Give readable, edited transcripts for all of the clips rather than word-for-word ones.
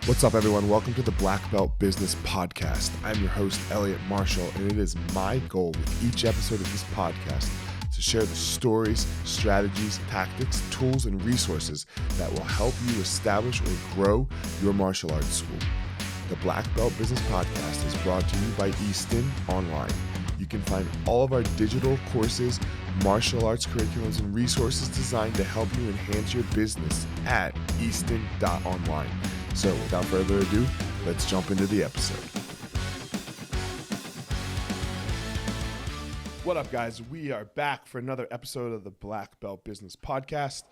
What's up, everyone? Welcome to the Black Belt Business Podcast. I'm your host, Eliot Marshall, and it is my goal with each episode of this podcast to share the stories, strategies, tactics, tools, and resources that will help you establish or grow your martial arts school. The Black Belt Business Podcast is brought to you by Easton.Online. You can find all of our digital courses, martial arts curriculums, and resources designed to help you enhance your business at Easton.Online. So without further ado, let's jump into the episode. What up, guys? We are back for another episode of the Black Belt Business Podcast.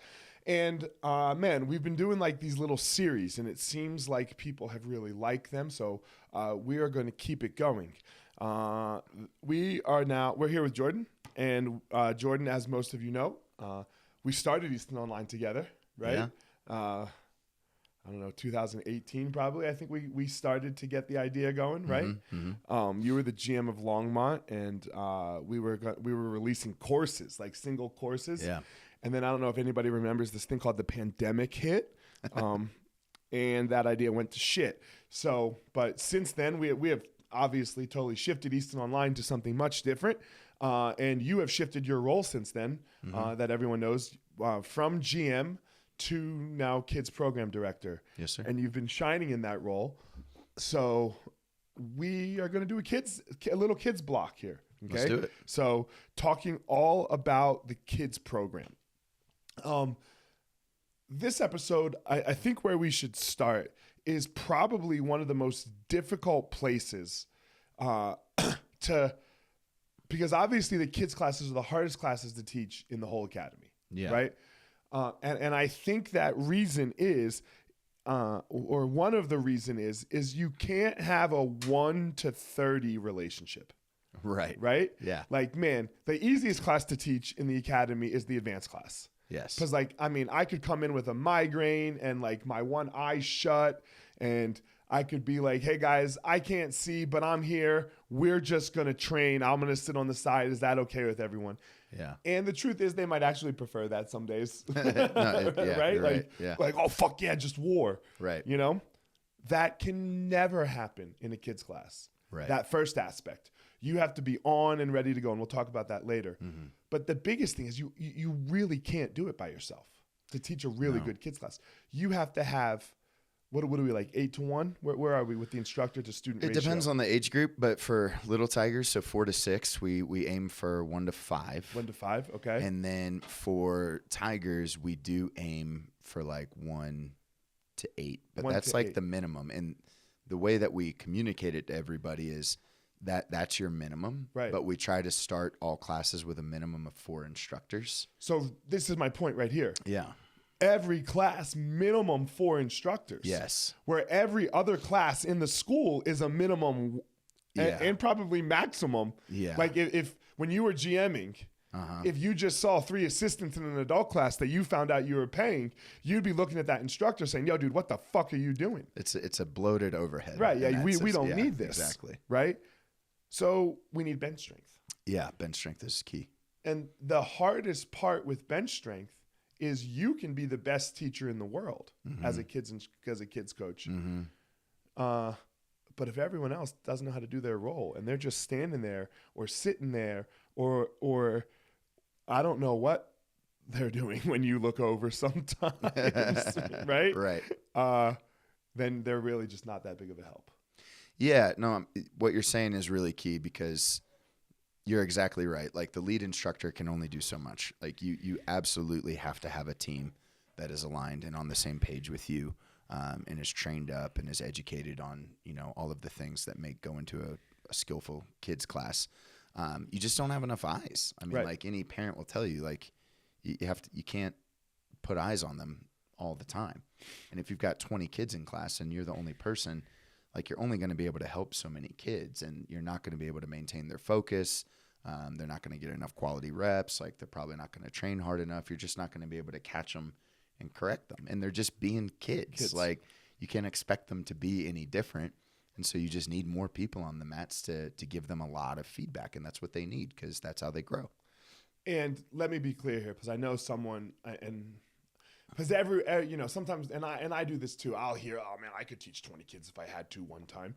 And man, we've been doing like these little series, and it seems like people have really liked them. So we are going to keep it going. We're here with Jordan. And Jordan, as most of you know, we started Easton.Online together, right? Yeah. I don't know, 2018 probably. I think we started to get the idea going, right? Mm-hmm. You were the GM of Longmont, and we were releasing courses, like single courses. Yeah. And then I don't know if anybody remembers this thing called the pandemic hit, and that idea went to shit. So, but since then we have obviously totally shifted Easton.Online to something much different, and you have shifted your role since then, that everyone knows, from GM to now kids program director. Yes, sir. And you've been shining in that role. So we are going to do a little kids block here. Okay? Let's do it. So talking all about the kids program. This episode, I think where we should start is probably one of the most difficult places because obviously the kids classes are the hardest classes to teach in the whole academy. Yeah. Right? And I think that reason is, or one of the reason is you can't have a 1 to 30 relationship. Right. Right? Yeah. Like, man, the easiest class to teach in the academy is the advanced class. Yes. Because, like, I mean, I could come in with a migraine and, like, my one eye shut, and I could be like, hey, guys, I can't see, but I'm here. We're just going to train. I'm going to sit on the side. Is that okay with everyone? Yeah. And the truth is they might actually prefer that some days. Right? Like, oh, fuck yeah, just war. Right. You know? That can never happen in a kid's class. Right. That first aspect. You have to be on and ready to go, and we'll talk about that later. Mm-hmm. But the biggest thing is you really can't do it by yourself to teach a really good kids class. You have to have, what are we, like 8 to 1? Where are we with the instructor to student ratio? It depends on the age group, but for little tigers, so 4 to 6, we aim for 1 to 5. 1 to 5, okay. And then for tigers, we do aim for like 1 to 8, but that's like 8. The minimum. And the way that we communicate it to everybody is that's your minimum, right? But we try to start all classes with a minimum of 4 instructors. So this is my point right here. Yeah. Every class, minimum 4 instructors. Yes. Where every other class in the school is a minimum and probably maximum. Yeah. Like if when you were GMing, if you just saw 3 assistants in an adult class that you found out you were paying, you'd be looking at that instructor saying, yo, dude, what the fuck are you doing? It's a bloated overhead. Right. Yeah. We don't need this. Exactly. Right. So we need bench strength. Yeah. Bench strength is key. And the hardest part with bench strength is you can be the best teacher in the world as a kids coach. Mm-hmm. But if everyone else doesn't know how to do their role and they're just standing there or sitting there or I don't know what they're doing when you look over sometimes, right? Right. Then they're really just not that big of a help. Yeah, no, what you're saying is really key because you're exactly right. Like the lead instructor can only do so much. Like you absolutely have to have a team that is aligned and on the same page with you, and is trained up and is educated on, all of the things that go into a skillful kids class. You just don't have enough eyes. I mean, like any parent will tell you, like you can't put eyes on them all the time. And if you've got 20 kids in class and you're the only person, like you're only going to be able to help so many kids, and you're not going to be able to maintain their focus. They're not going to get enough quality reps. Like they're probably not going to train hard enough. You're just not going to be able to catch them and correct them. And they're just being kids. Like you can't expect them to be any different. And so you just need more people on the mats to give them a lot of feedback. And that's what they need because that's how they grow. And let me be clear here, because I know someone, and Because sometimes, and I do this too. I'll hear, oh man, I could teach 20 kids if I had to one time.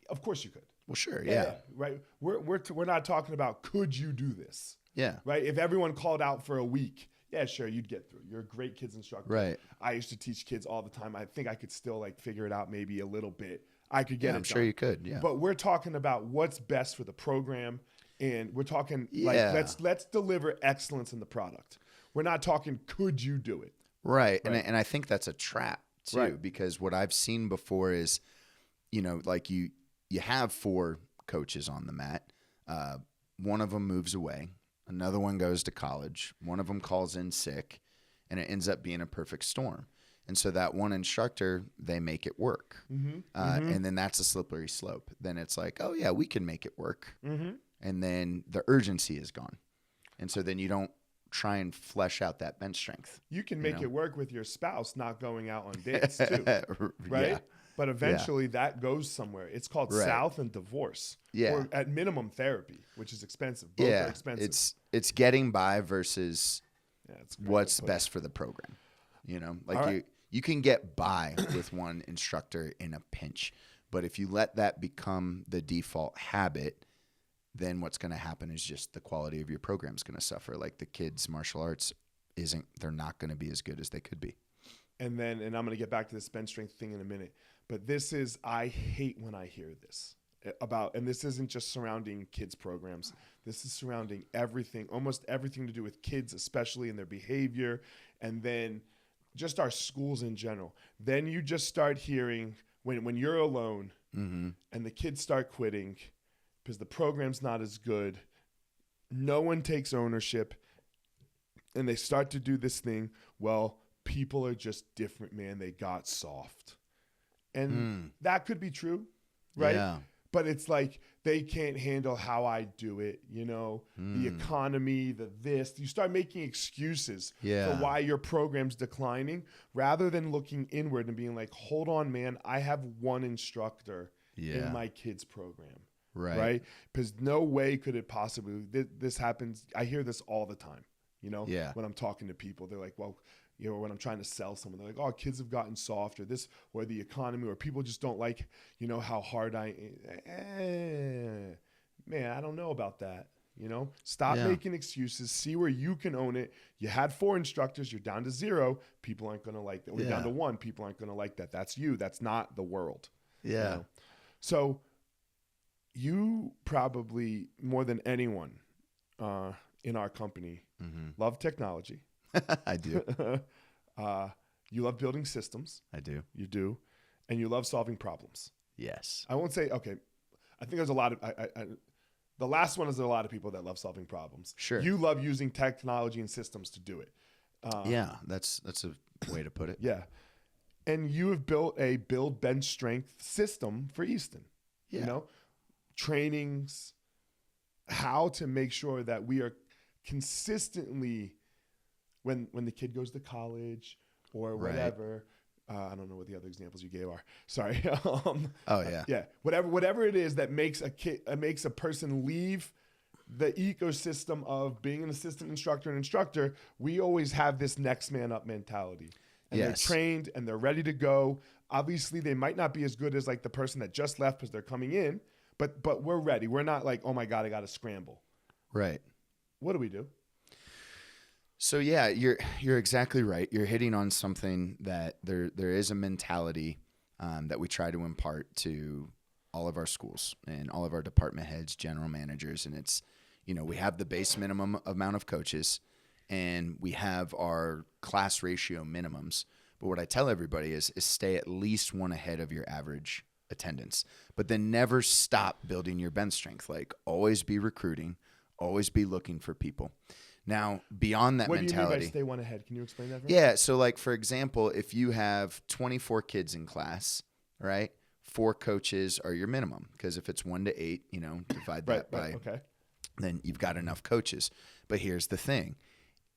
Of course you could. Well, sure, yeah. Right. We're not talking about could you do this. Yeah. Right. If everyone called out for a week, yeah, sure, you'd get through. You're a great kids instructor. Right. I used to teach kids all the time. I think I could still like figure it out maybe a little bit. I could get it I'm sure done. you could. Yeah. But we're talking about what's best for the program, and we're talking like let's deliver excellence in the product. We're not talking could you do it. Right. And I think that's a trap too, Right. because what I've seen before is, like you have 4 coaches on the mat. One of them moves away. Another one goes to college. One of them calls in sick, and it ends up being a perfect storm. And so that one instructor, they make it work. And then that's a slippery slope. Then it's like, oh yeah, we can make it work. And then the urgency is gone. And so then you don't try and flesh out that bench strength. You can make it work with your spouse not going out on dates too, right? Yeah. But eventually that goes somewhere. It's called south and divorce, or at minimum therapy, which is expensive. Both are expensive. It's getting by versus what's best for the program. You can get by with one instructor in a pinch, but if you let that become the default habit, then what's going to happen is just the quality of your program is going to suffer. Like the kids' martial arts they're not going to be as good as they could be. And I'm going to get back to this bench strength thing in a minute. But I hate when I hear this and this isn't just surrounding kids programs. This is surrounding everything, almost everything to do with kids, especially in their behavior. And then just our schools in general. Then you just start hearing when you're alone and the kids start quitting because the program's not as good. No one takes ownership. And they start to do this thing. Well, people are just different, man. They got soft. And that could be true, right? Yeah. But it's like they can't handle how I do it, the economy, this. You start making excuses for why your program's declining rather than looking inward and being like, hold on, man, I have one instructor in my kids' program. Right? Because no way could it possibly, this happens. I hear this all the time, when I'm talking to people. They're like, well, when I'm trying to sell someone, they're like, oh, kids have gotten soft or the economy, or people just don't like, how hard man, I don't know about that. Stop making excuses, see where you can own it. You had 4 instructors, you're down to 0. People aren't going to like that. We're down to 1. People aren't going to like that. That's you. That's not the world. Yeah. So you probably more than anyone in our company love technology. I do. You love building systems. I do. You do. And you love solving problems. Yes. I won't say, okay, I think there's a lot of, the last one is a lot of people that love solving problems. Sure. You love using technology and systems to do it. Yeah, that's a way to put it. Yeah. And you have built a build bench strength system for Easton. Yeah. Trainings, how to make sure that we are consistently, when the kid goes to college or whatever, I don't know what the other examples you gave are. Sorry. Yeah. Whatever it is that makes a person leave the ecosystem of being an assistant instructor, we always have this next man up mentality. And they're trained and they're ready to go. Obviously, they might not be as good as like the person that just left because they're coming in, but we're ready. We're not like, oh my God, I got to scramble. Right. What do we do? So yeah, you're exactly right. You're hitting on something that there is a mentality that we try to impart to all of our schools and all of our department heads, general managers, and it's, we have the base minimum amount of coaches and we have our class ratio minimums. But what I tell everybody is stay at least 1 ahead of your average attendance, but then never stop building your bench strength. Like always be recruiting, always be looking for people. Now, beyond that mentality. What do you mean by stay 1 ahead? Can you explain that for me? Yeah. So like, for example, if you have 24 kids in class, right? 4 coaches are your minimum. Because if it's 1 to 8, divide that by, then you've got enough coaches. But here's the thing.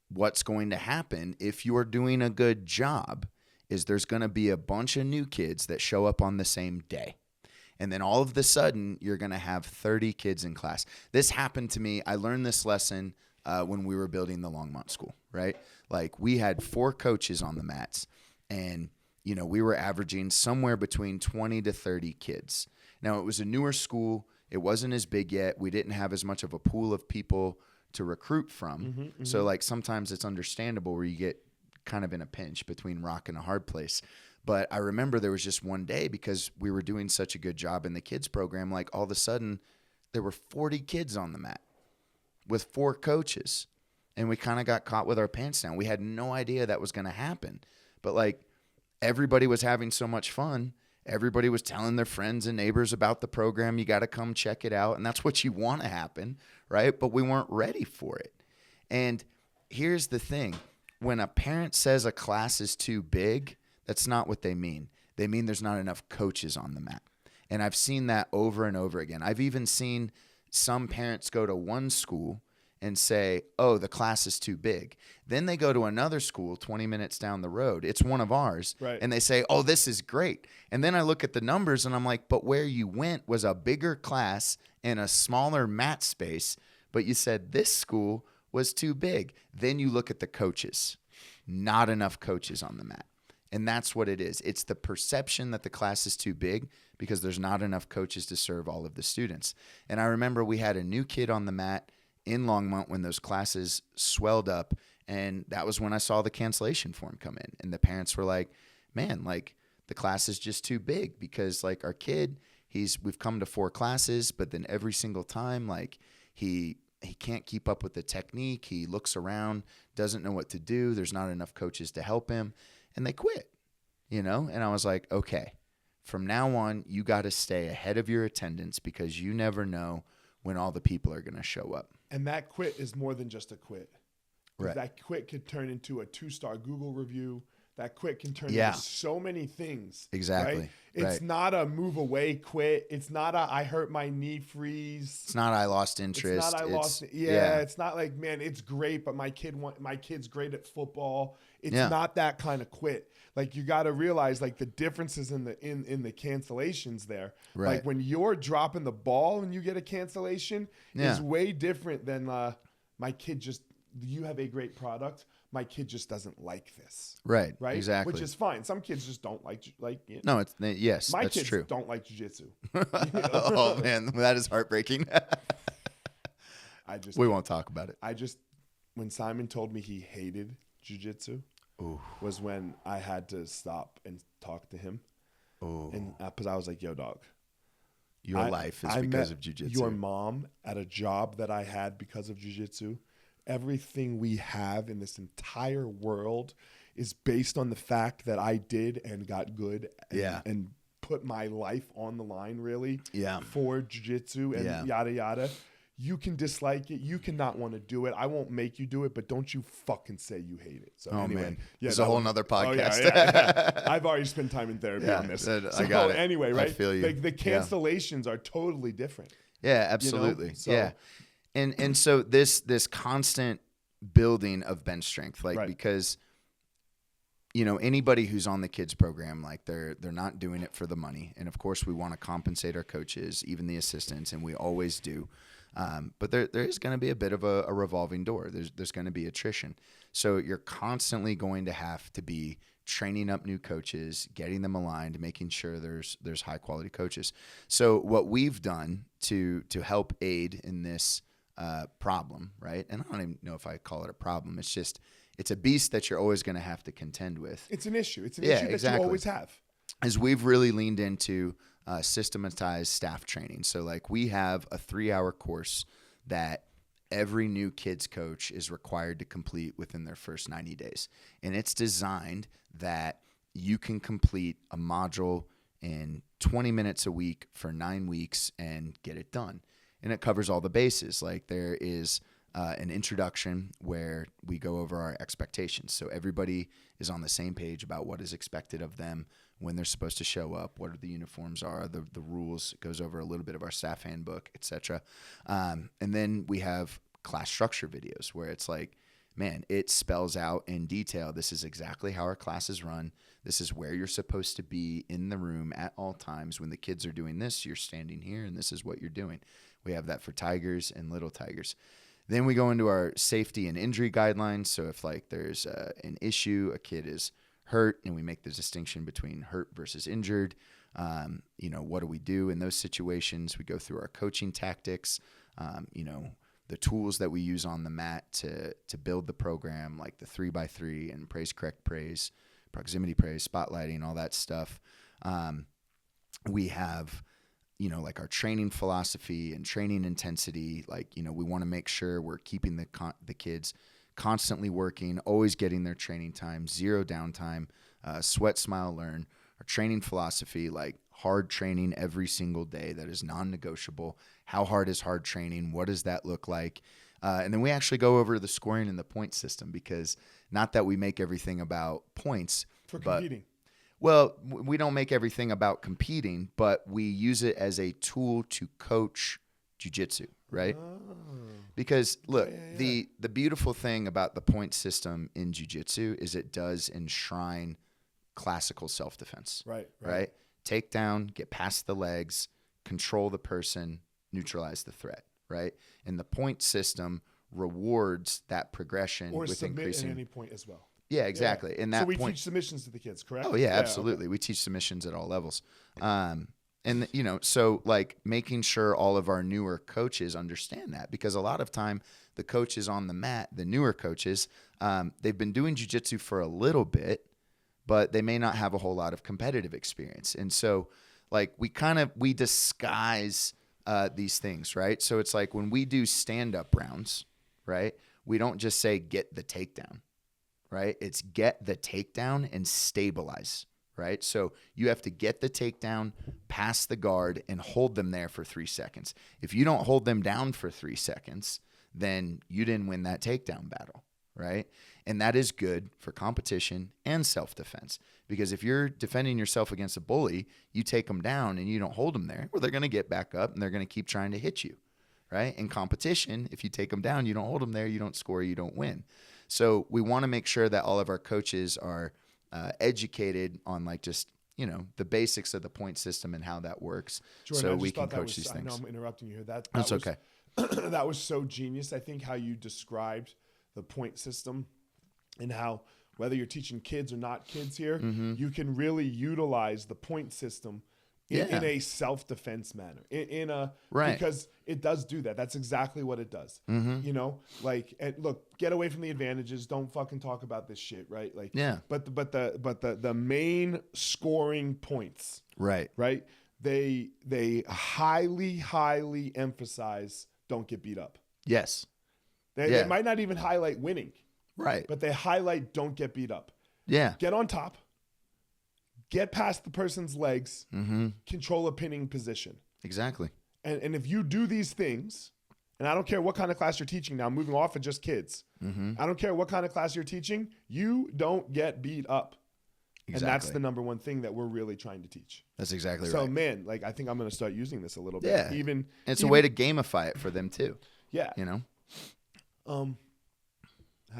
What's going to happen if you're doing a good job is there's going to be a bunch of new kids that show up on the same day. And then all of a sudden, you're going to have 30 kids in class. This happened to me. I learned this lesson when we were building the Longmont School, right? Like we had 4 coaches on the mats, and we were averaging somewhere between 20 to 30 kids. Now, it was a newer school. It wasn't as big yet. We didn't have as much of a pool of people to recruit from. So like sometimes it's understandable where you get kind of in a pinch between rock and a hard place. But I remember there was just one day, because we were doing such a good job in the kids program, like all of a sudden there were 40 kids on the mat with 4 coaches. And we kind of got caught with our pants down. We had no idea that was going to happen. But like everybody was having so much fun. Everybody was telling their friends and neighbors about the program. You got to come check it out. And that's what you want to happen, right? But we weren't ready for it. And here's the thing. When a parent says a class is too big, that's not what they mean. They mean there's not enough coaches on the mat. And I've seen that over and over again. I've even seen some parents go to one school and say, oh, the class is too big. Then they go to another school 20 minutes down the road. It's one of ours. Right. And they say, oh, this is great. And then I look at the numbers and I'm like, but where you went was a bigger class in a smaller mat space, but you said this school was too big. Then you look at the coaches. Not enough coaches on the mat. And that's what it is. It's the perception that the class is too big because there's not enough coaches to serve all of the students. And I remember we had a new kid on the mat in Longmont when those classes swelled up. And that was when I saw the cancellation form come in. And the parents were like, man, like the class is just too big because like our kid, we've come to 4 classes, but then every single time, like he can't keep up with the technique. He looks around, doesn't know what to do. There's not enough coaches to help him. And they quit, And I was like, okay, from now on, you got to stay ahead of your attendance because you never know when all the people are going to show up. And that quit is more than just a quit. Right. That quit could turn into a 2-star Google review. That quit can turn into so many things. Exactly. Right? It's not a move away quit. It's not a I hurt my knee freeze. It's not I lost interest. It's not I lost. Yeah, it's not like, man, it's great, but my kid's great at football. It's not that kind of quit. Like you got to realize like the differences in the cancellations there. Right. Like when you're dropping the ball and you get a cancellation is way different than my kid you have a great product. My kid just doesn't like this. Right. Right. Exactly. Which is fine. Some kids just don't like. No, yes, my that's kids true. don't like jiu-jitsu. Oh man, that is heartbreaking. We won't talk about it. When Simon told me he hated jiu-jitsu, was when I had to stop and talk to him. And because I was like, yo, dog. Your life is because of jiu-jitsu. Your mom at a job that I had because of jiu-jitsu. Everything we have in this entire world is based on the fact that I did and got good and put my life on the line really for jiu-jitsu and yada, yada. You can dislike it. You cannot want to do it. I won't make you do it, but don't you fucking say you hate it. So anyway, man. It's a whole nother podcast. I've already spent time in therapy on this. I got it. Anyway, right? I feel you. The cancellations are totally different. Yeah, absolutely. So, And so this constant building of bench strength, like because anybody who's on the kids program, like they're not doing it for the money, and of course we want to compensate our coaches, even the assistants, and we always do. But there is going to be a bit of a revolving door. There's going to be attrition, so you're constantly going to have to be training up new coaches, getting them aligned, making sure there's high quality coaches. So what we've done to help aid in this problem, right? And I don't even know if I call it a problem. It's a beast that you're always going to have to contend with. It's an issue. It's an issue that you always have. As we've really leaned into systematized staff training. So like we have a 3-hour course that every new kids coach is required to complete within their first 90 days. And it's designed that you can complete a module in 20 minutes a week for 9 weeks and get it done. And it covers all the bases. Like there is an introduction where we go over our expectations. So everybody is on the same page about what is expected of them, when they're supposed to show up, what the uniforms are, the rules. It goes over a little bit of our staff handbook, etc. And then we have class structure videos where it's like, man, it spells out in detail. This is exactly how our classes run. This is where you're supposed to be in the room at all times. When the kids are doing this, you're standing here, and this is what you're doing. We have that for tigers and little tigers. Then we go into our safety and injury guidelines. So if like there's an issue, a kid is hurt, and we make the distinction between hurt versus injured. What do we do in those situations? We go through our coaching tactics, the tools that we use on the mat to build the program, like the 3x3 and praise, correct praise, proximity praise, spotlighting, all that stuff. We have, like our training philosophy and training intensity. Like, we want to make sure we're keeping the kids constantly working, always getting their training time, zero downtime, sweat, smile, learn. Our training philosophy, like hard training every single day, that is non-negotiable. How hard is hard training? What does that look like? And then we actually go over the scoring and the point system, because not that we make everything about points. For competing. Well, we don't make everything about competing, but we use it as a tool to coach jiu-jitsu, right? Oh. Because look, the beautiful thing about the point system in jiu-jitsu is it does enshrine classical self-defense. Right? Take down, get past the legs, control the person, neutralize the threat, right? And the point system rewards that progression or with submit increasing at any point as well. Yeah, exactly. And that so we teach submissions to the kids, correct? Oh yeah, absolutely. Okay. We teach submissions at all levels. So like making sure all of our newer coaches understand that, because a lot of time the coaches on the mat, the newer coaches, they've been doing jiu-jitsu for a little bit, but they may not have a whole lot of competitive experience. And so like we disguise these things, right? So it's like when we do stand-up rounds, right? We don't just say get the takedown, right? It's get the takedown and stabilize, right? So you have to get the takedown, pass the guard, and hold them there for 3 seconds. If you don't hold them down for 3 seconds, then you didn't win that takedown battle, right? And that is good for competition and self-defense, because if you're defending yourself against a bully, you take them down and you don't hold them there, well, they're going to get back up and they're going to keep trying to hit you, right? In competition, if you take them down, you don't hold them there, you don't score, you don't win. So we want to make sure that all of our coaches are educated on like just, the basics of the point system and how that works. Jordan, so we can coach these things. I know I'm interrupting you here. That's okay. That was so genius. I think how you described the point system and how whether you're teaching kids or not kids here, you can really utilize the point system in a self-defense manner, because it does do that. That's exactly what it does. And look, get away from the advantages. Don't fucking talk about this shit, right? But the main scoring points, right? They highly emphasize don't get beat up. Yes. They might not even highlight winning, right? But they highlight don't get beat up. Yeah. Get on top. Get past the person's legs, control a pinning position. Exactly. And if you do these things, and I don't care what kind of class you're teaching now, moving off of just kids, I don't care what kind of class you're teaching, you don't get beat up. Exactly. And that's the number one thing that we're really trying to teach. That's exactly right. So, man, like I think I'm going to start using this a little bit. Yeah. And it's a way to gamify it for them too. Yeah. How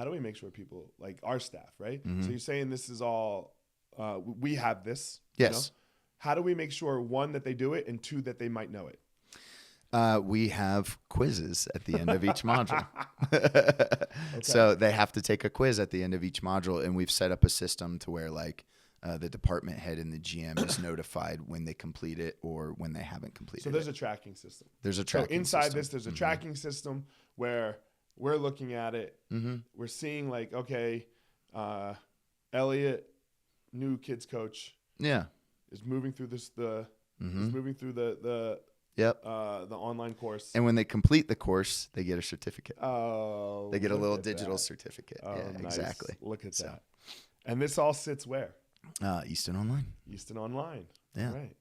do we make sure people, like our staff, right? So you're saying this is all... we have this. Yes. How do we make sure, one, that they do it, and two, that they might know it? We have quizzes at the end of each module. Okay. So they have to take a quiz at the end of each module, and we've set up a system to where like the department head and the GM is notified when they complete it or when they haven't completed it. So there's a tracking system. There's a tracking system. So inside system. this, there's a tracking system where we're looking at it. We're seeing like, okay, Eliot, new kids coach, is moving through this is moving through the online course, and when they complete the course they get a certificate. They get a little digital certificate. Nice. Exactly. Look at that. And this all sits where? Easton.Online. Easton.Online. Right.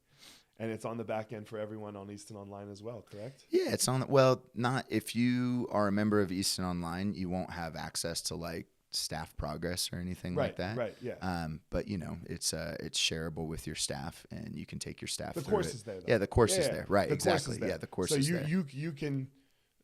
And it's on the back end for everyone on Easton.Online as well, correct? Yeah, it's on not if you are a member of Easton.Online, you won't have access to like staff progress or anything like that. Right, yeah. But it's shareable with your staff, and you can take your staff. The course is there, though. Yeah, the course is there. Right, exactly. Yeah, the course is there. So you can.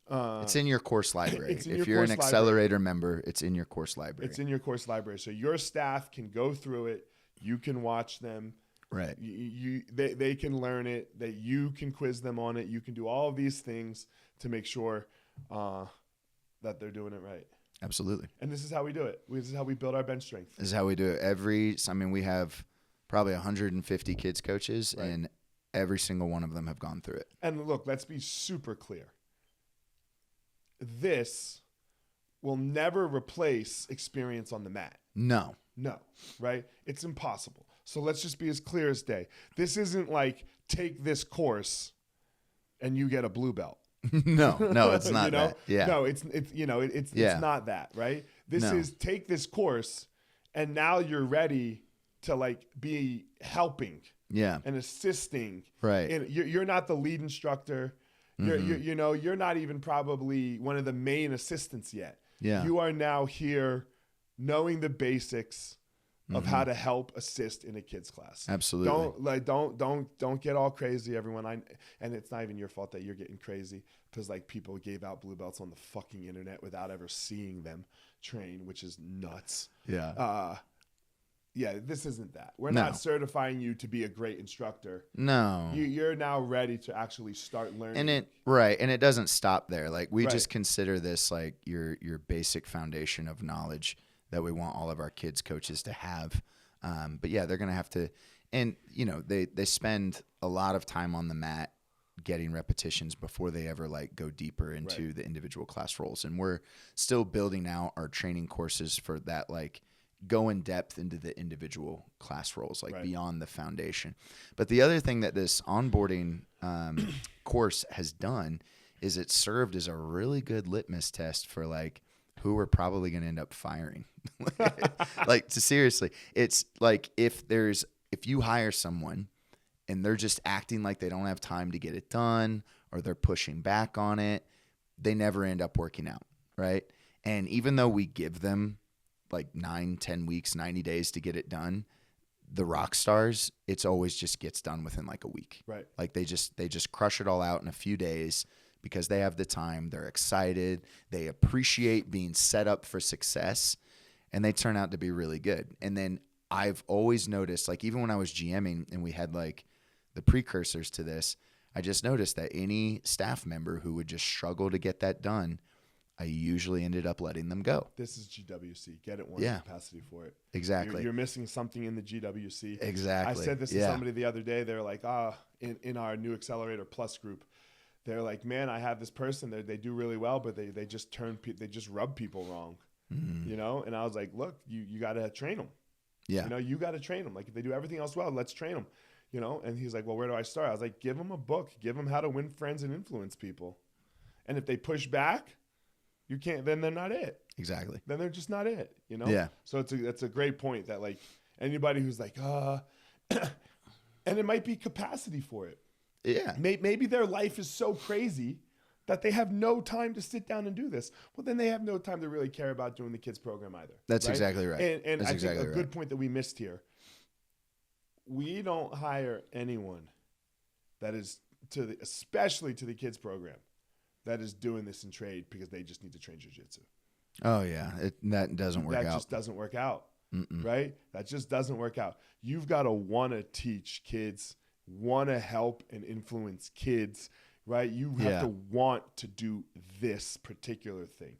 It's in your course library. If you're an accelerator member, it's in your course library. It's in your course library. So your staff can go through it. You can watch them. Right. They can learn it. That you can quiz them on it. You can do all of these things to make sure that they're doing it right. Absolutely. And this is how we do it. This is how we build our bench strength. This is how we do it. We have probably 150 kids coaches, right, and every single one of them have gone through it. And look, let's be super clear. This will never replace experience on the mat. No, right? It's impossible. So let's just be as clear as day. This isn't like take this course and you get a blue belt. no, it's not that. Yeah. No, it's not that, right? This is take this course and now you're ready to like be helping and assisting. Right. And you're not the lead instructor. You're not even probably one of the main assistants yet. Yeah. You are now here knowing the basics of how to help assist in a kid's class. Absolutely. Don't get all crazy, everyone. And it's not even your fault that you're getting crazy because like people gave out blue belts on the fucking internet without ever seeing them train, which is nuts. Yeah. Yeah, this isn't that. We're not certifying you to be a great instructor. No. You're now ready to actually start learning. And it doesn't stop there. Like we just consider this like your basic foundation of knowledge that we want all of our kids coaches to have. But yeah, they're going to have to, and they spend a lot of time on the mat getting repetitions before they ever like go deeper into the individual class roles. And we're still building out our training courses for that, like go in depth into the individual class roles, like beyond the foundation. But the other thing that this onboarding course has done is it served as a really good litmus test for like who we're probably going to end up firing. Seriously, it's like if you hire someone and they're just acting like they don't have time to get it done or they're pushing back on it, they never end up working out, right? And even though we give them like 9-10 weeks, 90 days to get it done, the rock stars, it's always just gets done within like a week. Right. Like they just crush it all out in a few days because they have the time, they're excited, they appreciate being set up for success, and they turn out to be really good. And then I've always noticed, like even when I was GMing and we had like the precursors to this, I just noticed that any staff member who would just struggle to get that done, I usually ended up letting them go. This is GWC. Get it one capacity for it. Exactly. You're missing something in the GWC. Exactly. I said this to somebody the other day. They're like, in our new Accelerator Plus group, they're like, man, I have this person. They do really well, but they just rub people wrong, And I was like, look, you got to train them. Yeah. You got to train them. Like if they do everything else well, let's train them. And he's like, well, where do I start? I was like, give them a book. Give them how to win friends and influence people. And if they push back, you can't. Then they're not it. Exactly. Then they're just not it. Yeah. So that's a great point that like anybody who's like, and it might be capacity for it. Yeah. Maybe their life is so crazy that they have no time to sit down and do this. Well, then they have no time to really care about doing the kids program either. That's exactly right. And I think a good point that we missed here. We don't hire anyone that is especially to the kids program that is doing this in trade because they just need to train jiu-jitsu. Oh yeah. That doesn't work out. That just doesn't work out. Mm-mm. Right? That just doesn't work out. You've got to want to teach kids, want to help and influence kids, right? You have to want to do this particular thing.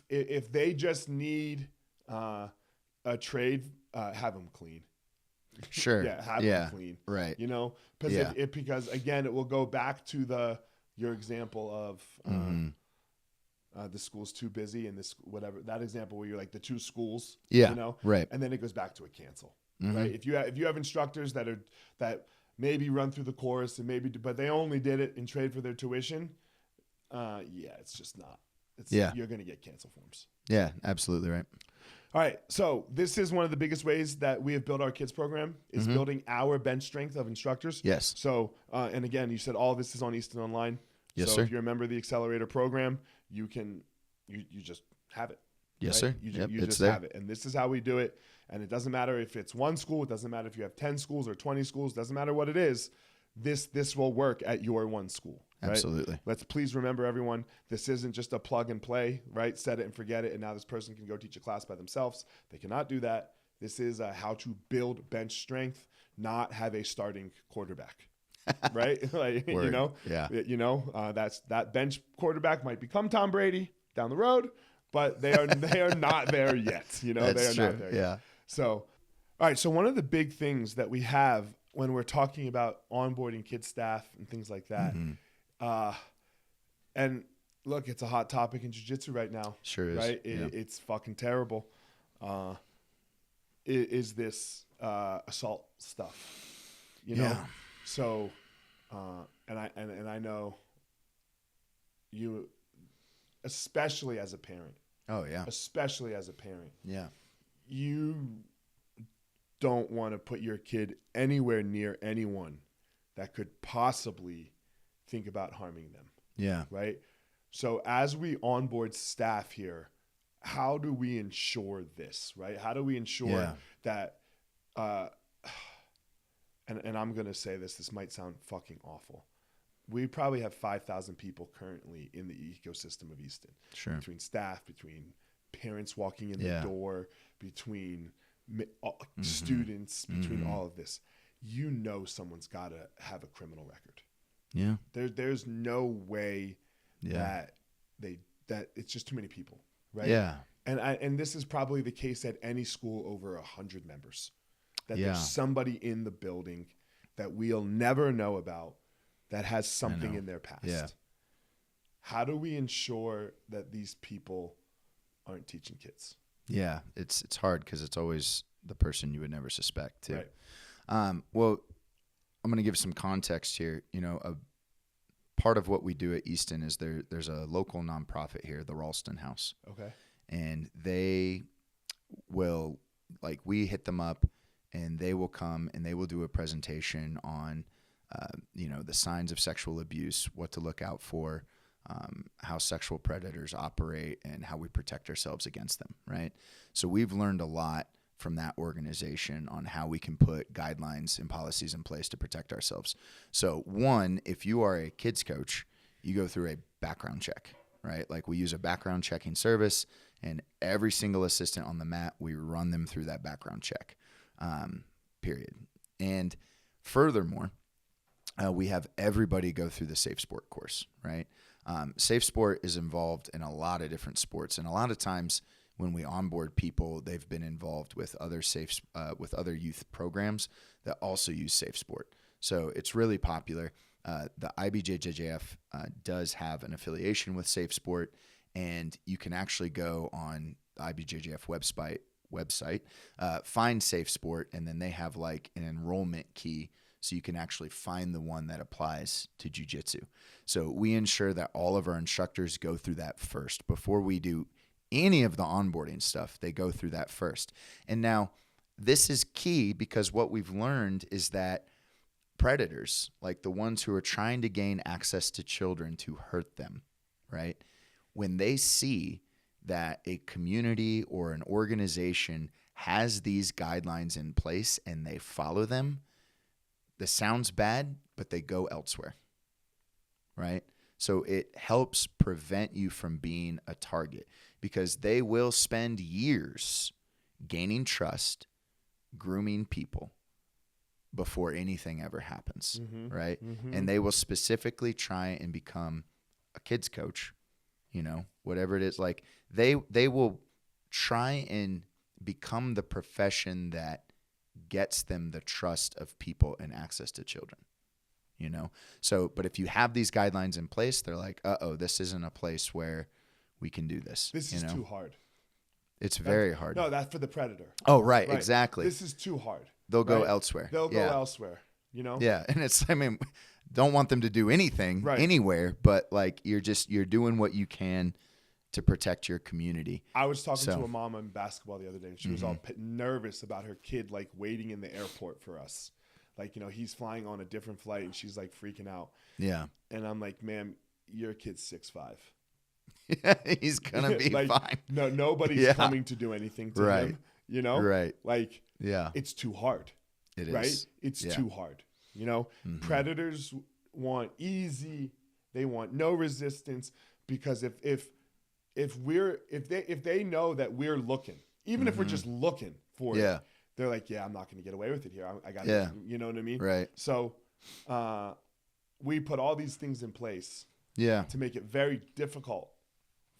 If they just need a trade, have them clean. Sure. Have them clean. Right. Because again, it will go back to your example of the school's too busy and this whatever, that example where you're like the two schools, right. And then it goes back to a cancel, right? If you have instructors that maybe run through the course and but they only did it in trade for their tuition, it's just not. You're going to get cancel forms. Yeah, absolutely right. All right, so this is one of the biggest ways that we have built our kids program is building our bench strength of instructors. Yes. So, and again, you said all of this is on Easton.Online. Yes, so sir. if you're a member of the Accelerator program, you just have it. Yes, right? sir. You just have it. And this is how we do it. And it doesn't matter if it's one school. It doesn't matter if you have 10 schools or 20 schools. It doesn't matter what it is. This will work at your one school. Right? Absolutely. Let's please remember, everyone, this isn't just a plug and play, right? Set it and forget it. And now this person can go teach a class by themselves. They cannot do that. This is how to build bench strength, not have a starting quarterback. Right? Word. Yeah. That bench quarterback might become Tom Brady, down the road, but they are not there yet. You know, That's they are true. not there Yeah. yet. So, all right. So one of the big things that we have when we're talking about onboarding kid staff and things like that, and look, it's a hot topic in jiu-jitsu right now. Sure is. Right? Yeah. It's fucking terrible. Is this assault stuff? You know. Yeah. So, and I know you, especially as a parent. Oh yeah. Especially as a parent. Yeah. You don't want to put your kid anywhere near anyone that could possibly think about harming them. Yeah. Right? So as we onboard staff here, how do we ensure this, right? How do we ensure that, and I'm going to say this might sound fucking awful. We probably have 5,000 people currently in the ecosystem of Easton. Sure. Between staff, between parents walking in the door, between students, between all of this. You know someone's got to have a criminal record. Yeah. There's no way that it's just too many people, right? Yeah. And this is probably the case at any school over 100 members. That there's somebody in the building that we'll never know about that has something in their past. Yeah. How do we ensure that these people aren't teaching kids? Yeah, it's hard because it's always the person you would never suspect too. Right. Well, I'm going to give some context here. You know, a part of what we do at Easton is there's a local nonprofit here, the Ralston House. Okay. And they will, like, we hit them up and they will come and they will do a presentation on, you know, the signs of sexual abuse, what to look out for, how sexual predators operate, and how we protect ourselves against them, right? So we've learned a lot from that organization on how we can put guidelines and policies in place to protect ourselves. So one, if you are a kids coach, you go through a background check, right? Like we use a background checking service, and every single assistant on the mat, we run them through that background check, period. And furthermore, we have everybody go through the Safe Sport course, right? Safe Sport is involved in a lot of different sports, and a lot of times when we onboard people, they've been involved with other with other youth programs that also use Safe Sport. So it's really popular. The IBJJF does have an affiliation with Safe Sport, and you can actually go on the IBJJF website, find Safe Sport, and then they have like an enrollment key, so you can actually find the one that applies to jiu-jitsu. So we ensure that all of our instructors go through that first. Before we do any of the onboarding stuff, they go through that first. And now this is key because what we've learned is that predators, like the ones who are trying to gain access to children to hurt them, right? When they see that a community or an organization has these guidelines in place and they follow them, this sounds bad, but they go elsewhere, right? So it helps prevent you from being a target because they will spend years gaining trust, grooming people before anything ever happens, right? And they will specifically try and become a kids coach, you know, whatever it is. Like they will try and become the profession that gets them the trust of people and access to children, you know? So, but if you have these guidelines in place, they're like, this isn't a place where we can do this. This is too hard. It's very hard. No, that's for the predator. Oh, right. Exactly. This is too hard. They'll go elsewhere. They'll go elsewhere, you know? Yeah. And it's, I mean, don't want them to do anything anywhere, but like you're doing what you can to protect your community. I was talking to a mom in basketball the other day, and she was all nervous about her kid, like waiting in the airport for us. Like, you know, he's flying on a different flight and she's like freaking out. Yeah. And I'm like, ma'am, your kid's 6'5". Yeah, he's going to be like, fine. No, nobody's coming to do anything to him, you know? Right. Like, it's too hard. It right? is. It's too hard. You know, predators want easy. They want no resistance, because if they know that we're looking, even if we're just looking for it, they're like, I'm not going to get away with it here. I got to, you know what I mean? Right. So, we put all these things in place, to make it very difficult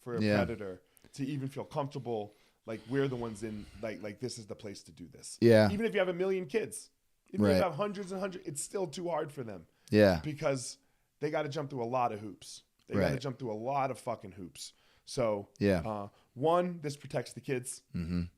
for a predator to even feel comfortable. Like we're the ones in like this is the place to do this. Yeah. Even if you have 1 million kids, even if you have hundreds and hundreds, it's still too hard for them. Yeah. Because they got to jump through a lot of hoops. They got to jump through a lot of fucking hoops. So one, this protects the kids,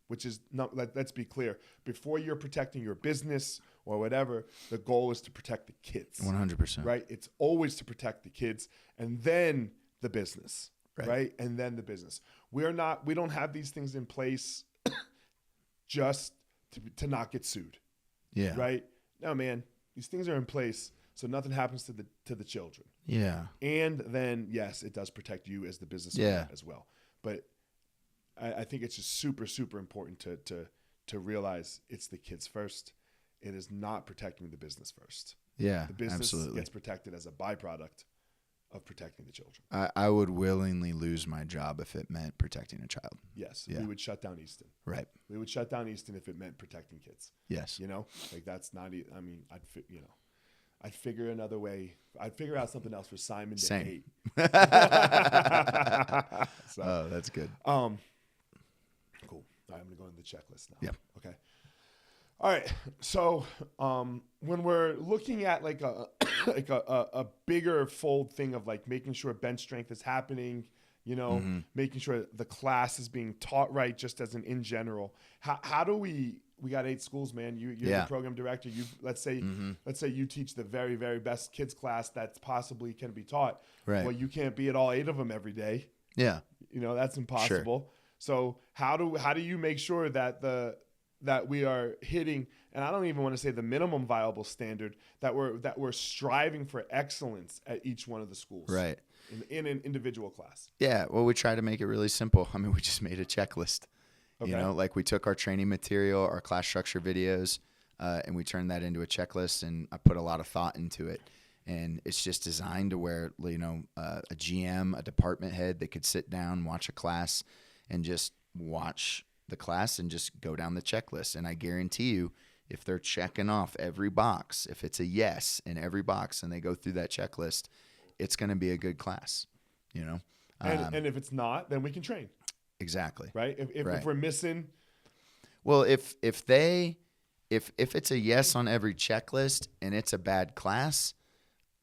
which is not. Let's be clear. Before you're protecting your business or whatever, the goal is to protect the kids. 100%. Right. It's always to protect the kids and then the business. Right. And then the business. We don't have these things in place just to not get sued. Yeah. Right. No, man, these things are in place so nothing happens to the children. Yeah. And then, yes, it does protect you as the business owner as well. But I think it's just super, super important to realize it's the kids first. It is not protecting the business first. Yeah, the business gets protected as a byproduct of protecting the children. I would willingly lose my job if it meant protecting a child. Yes. We would shut down Easton. Right. We would shut down Easton if it meant protecting kids. Yes. You know, like that's not, I mean, I'd figure another way. I'd figure out something else for Simon to hate. So, oh, that's good. Cool. All right, I'm going to go into the checklist now. Yeah. Okay. All right. So when we're looking at like a bigger fold thing of like making sure bench strength is happening, making sure the class is being taught right, just as in general, how do we got 8 schools, man. You're the program director. Let's say you teach the very, very best kids class that possibly can be taught. Right. Well, you can't be at all 8 of them every day. Yeah. That's impossible. Sure. So how do you make sure that we are hitting, and I don't even want to say the minimum viable standard, that we're striving for excellence at each one of the schools. Right. In an individual class. Yeah. Well, we try to make it really simple. I mean, we just made a checklist. Okay. Like we took our training material, our class structure videos, and we turned that into a checklist, and I put a lot of thought into it. And it's just designed to where, a GM, a department head, they could sit down, watch a class, and just watch the class and just go down the checklist. And I guarantee you, if they're checking off every box, if it's a yes in every box and they go through that checklist, it's going to be a good class, And if it's not, then we can train. Exactly. Right? If we're missing. Well, if it's a yes on every checklist and it's a bad class,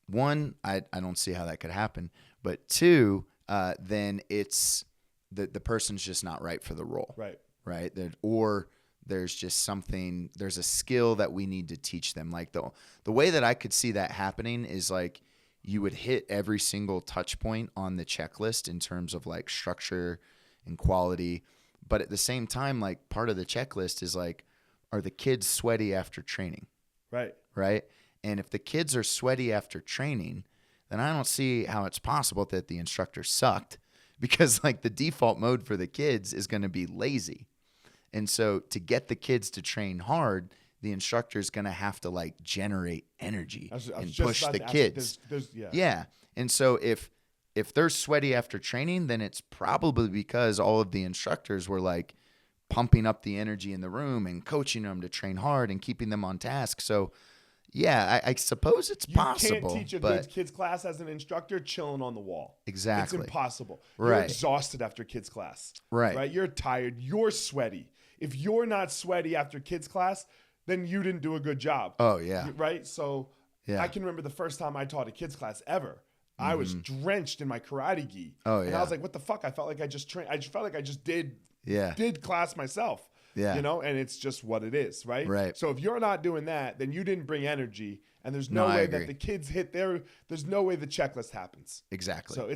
one, I don't see how that could happen. But two, then it's the person's just not right for the role. Right. Right. Or there's just something, there's a skill that we need to teach them. Like the way that I could see that happening is like you would hit every single touch point on the checklist in terms of like structure and quality. But at the same time, like part of the checklist is like, are the kids sweaty after training? Right. Right. And if the kids are sweaty after training, then I don't see how it's possible that the instructor sucked, because like the default mode for the kids is going to be lazy. And so to get the kids to train hard, the instructor is going to have to like generate energy and push the kids. Yeah. And so if they're sweaty after training, then it's probably because all of the instructors were like pumping up the energy in the room and coaching them to train hard and keeping them on task. So yeah, I suppose it's possible. You can't teach a good kids class as an instructor chilling on the wall. Exactly. It's impossible. You're exhausted after kids class. Right. You're tired. You're sweaty. If you're not sweaty after kids class, then you didn't do a good job. Oh, yeah. Right? So I can remember the first time I taught a kids class ever. I was drenched in my karate gi. Oh, yeah. And I was like, what the fuck? I felt like I just trained. I just felt like I just did class myself. Yeah. And it's just what it is, right? Right. So if you're not doing that, then you didn't bring energy, and there's no way that the kids there's no way the checklist happens. Exactly. So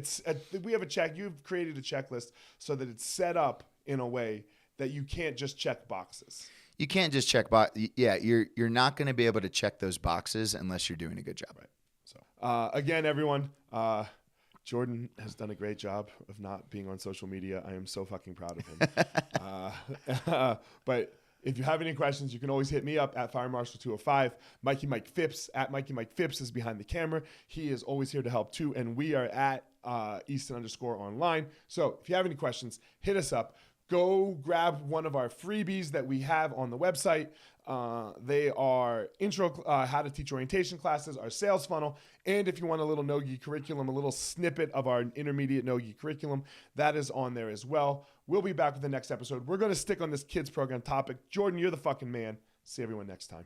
we have you've created a checklist so that it's set up in a way that you can't just check boxes. You can't just check box. Yeah, you're not going to be able to check those boxes unless you're doing a good job. Right. So again, everyone, Jordan has done a great job of not being on social media. I am so fucking proud of him. But if you have any questions, you can always hit me up at FireMarshal205. Mikey Mike Phipps at Mikey Mike Phipps is behind the camera. He is always here to help too. And we are at Easton_Online. So if you have any questions, hit us up. go grab one of our freebies that we have on the website. They are how to teach orientation classes, our sales funnel, and if you want a little no-gi curriculum, a little snippet of our intermediate no-gi curriculum, that is on there as well. We'll be back with the next episode. We're going to stick on this kids program topic. Jordan, you're the fucking man. See everyone next time.